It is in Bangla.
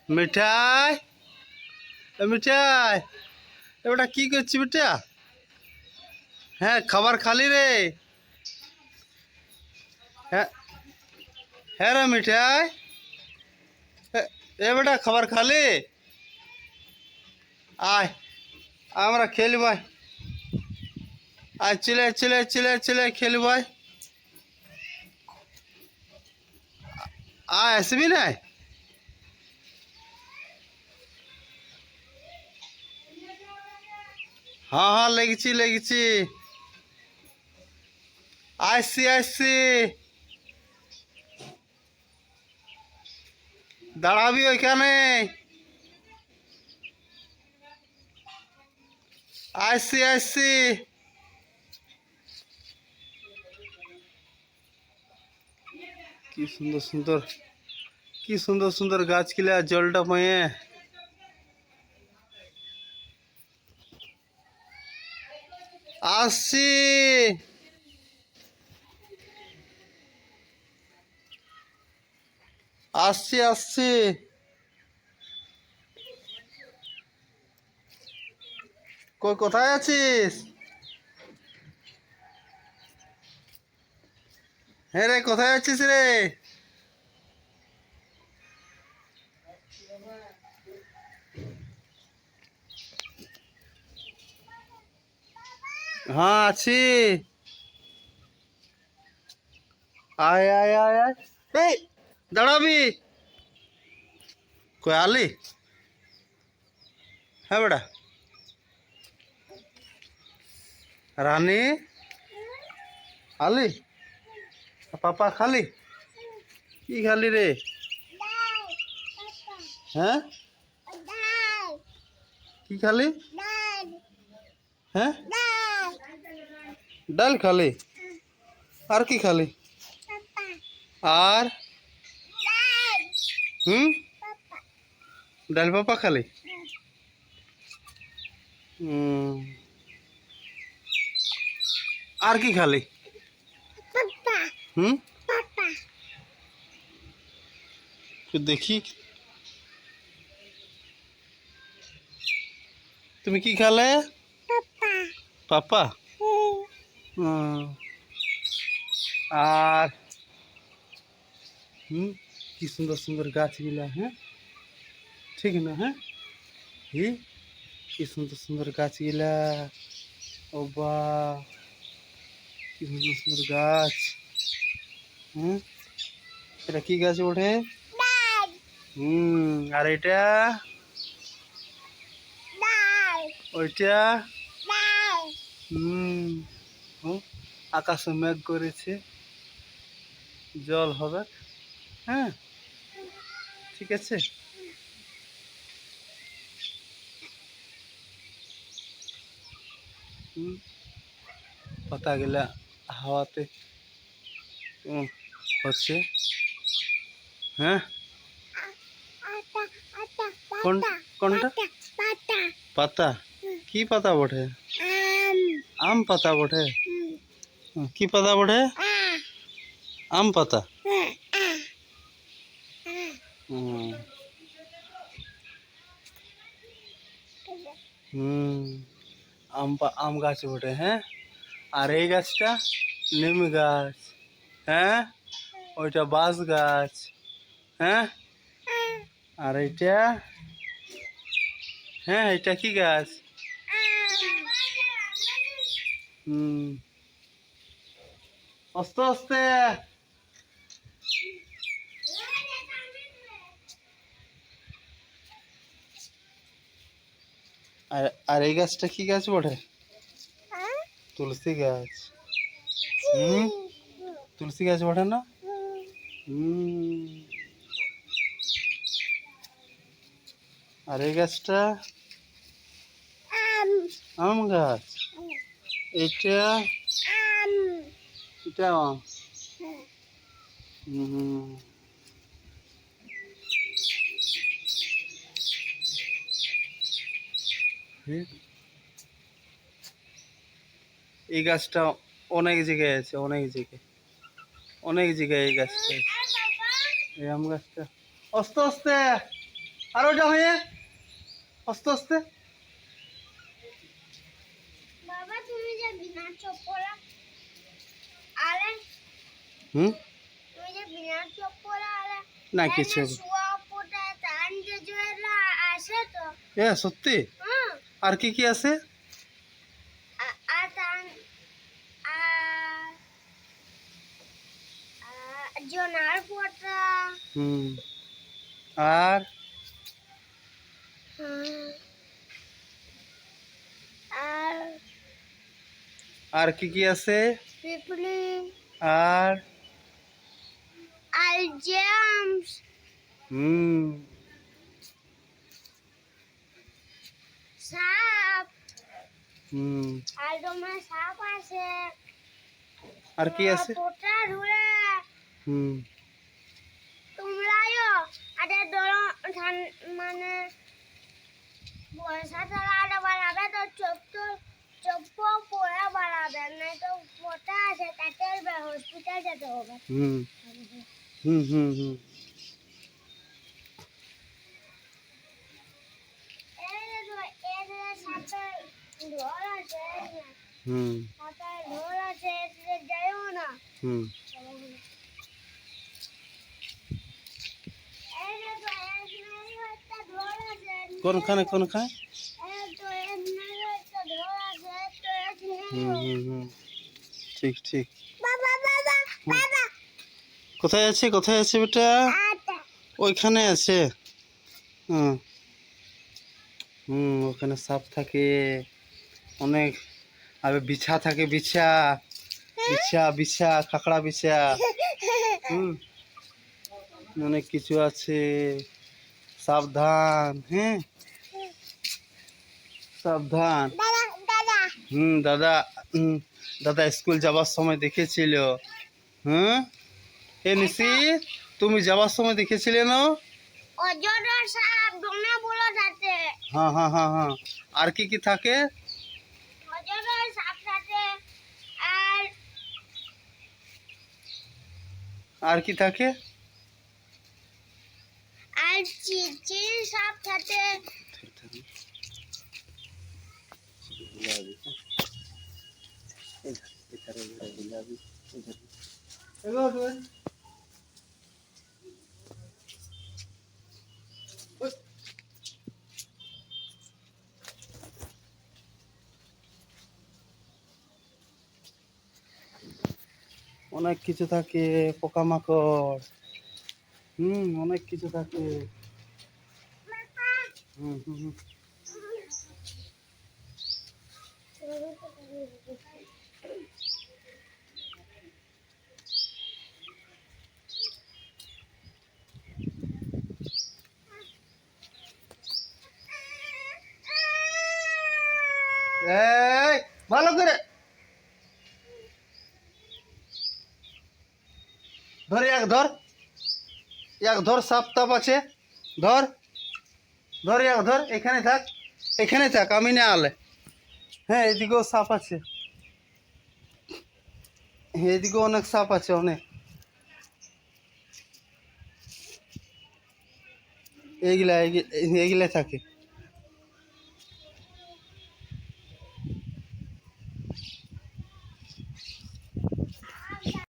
মিঠাই, মিঠাই, এবারটা কি করছি বেটা? হ্যাঁ, খাবার খালি রে? হ্যাঁ, হ্যাঁ রে মিঠাই, এ বেটা খাবার খালি? আয়, আমরা খেলব। আয়, চলে চলে চলে চলে খেলব। আয়, আসবি না? হ্যাঁ হ্যাঁ, লেগেছি লেগেছি। আসছি আসছি। দাঁড়াবি ওইখানে। আসছি আসছি। কি সুন্দর সুন্দর, কি সুন্দর সুন্দর গাছগুলা জলটা পায়ে। আসছি। আসছি আসছি। কই, কোথায় আছিস? হ্যাঁ রে, কোথায় আছিস রে? হ্যাঁ আছি। আয় আয় আয় আয়। এই, দাঁড়াবি। কই আলি? হ্যাঁ বেটা। রানী আলি? পাপা খালি? কি খালি রে? হ্যাঁ, কি খালি? হ্যাঁ, ডাল খালি? আর কি খালি? আর হুম, ডাল পাপা খালি? হুম, আর কি খালি? হুম, তো দেখি তুমি কি খালে? পাপা? হুম, আর হুম, কি সুন্দর সুন্দর গাছগুলা। হ্যাঁ, ঠিক না? হ্যাঁ, হি, কি সুন্দর সুন্দর গাছগুলা। ও বা, কি সুন্দর সুন্দর গাছ। হুম, এটা কি গাছ ওঠে? আর এটা? ওইটা? হুম, হুম, আকাশে মেঘ করেছে, জল হবে। হ্যাঁ, ঠিক আছে। হুম, পাতাগুলা হাওয়াতে হচ্ছে। হ্যাঁ, কোন, কোনটা? পাতা? কি পাতা বটে? আম পাতা বটে? কি পাতা বটে? আম পাতা? হুম, হুম, আম গাছ বটে। হ্যাঁ, আর এই গাছটা নিম গাছ। হ্যাঁ, ওইটা বাঁশ গাছ। হ্যাঁ, আর এইটা? হ্যাঁ, এটা কি গাছ? হুম, আস্তে আস্তে। আর আর এই গাছটা কি গাছ বটে? তুলসী গাছ। হুম, তুলসী গাছ বটে না? হুম, আর এই গাছটা? আম গাছ। এটা? এটা আম। হুম, এই গাছটা অনেক জায়গায় আছে, অনেক জায়গায়, অনেক জায়গায় এই গাছটা আছে। এই আম গাছটা। আস্তে আস্তে। আর ওটা হয়ে আস্তে আস্তে। বাবা তুমি যে বিনা চপ্পল আরে তুমি যে বিনা চপ্পল আরে না কিছু শুয়া পোটা টান যে জেলা আসে তো সত্যি। আর কি কি আছে? আর টান জনার পোটা আর আর আর কি কি আছে? পিপলি আর আলজেমস সাপ আর তোমার সাপ আছে। আর কি আছে? পোটা ধুলে তোমরাও আরে ধরো মানে বর্ষা চালাটা বাড়াবে তো চপ্প পড়া বাড়াবে না তো পোটা আছে তাতে হসপিটাল যেতে হবে। কোনখানে কোনখানে? ঠিক ঠিক। কোথায় আছে কোথায় আছে বেটা? ওইখানে আছে। ওখানে সাপ থাকে অনেক। আর বিছা থাকে, বিছা বিছা বিছা কাঁকড়া বিছা। অনেক কিছু আছে, সাবধান। হ্যাঁ সাবধান। দাদা দাদা স্কুল যাবার সময় দেখেছিল। এ নিশি তুমি যাবার সময় দেখেছিলে না? হ্যাঁ হ্যাঁ হ্যাঁ হ্যাঁ। আর কি কি থাকে? আর কি থাকে? আর চিচির সাপ থাকে। অনেক কিছু থাকে, পোকামাকড়। অনেক কিছু থাকে। এই ভালো করে ধর, এক ধর সাপ তাপ আছে। ধর ধর এক ধর, এখানে থাক, এখানে থাক, আমি না আলে। হ্যাঁ এদিকেও সাপ আছে, এদিকেও অনেক সাপ আছে অনেক। এইগুলা এইগুলা থাকে।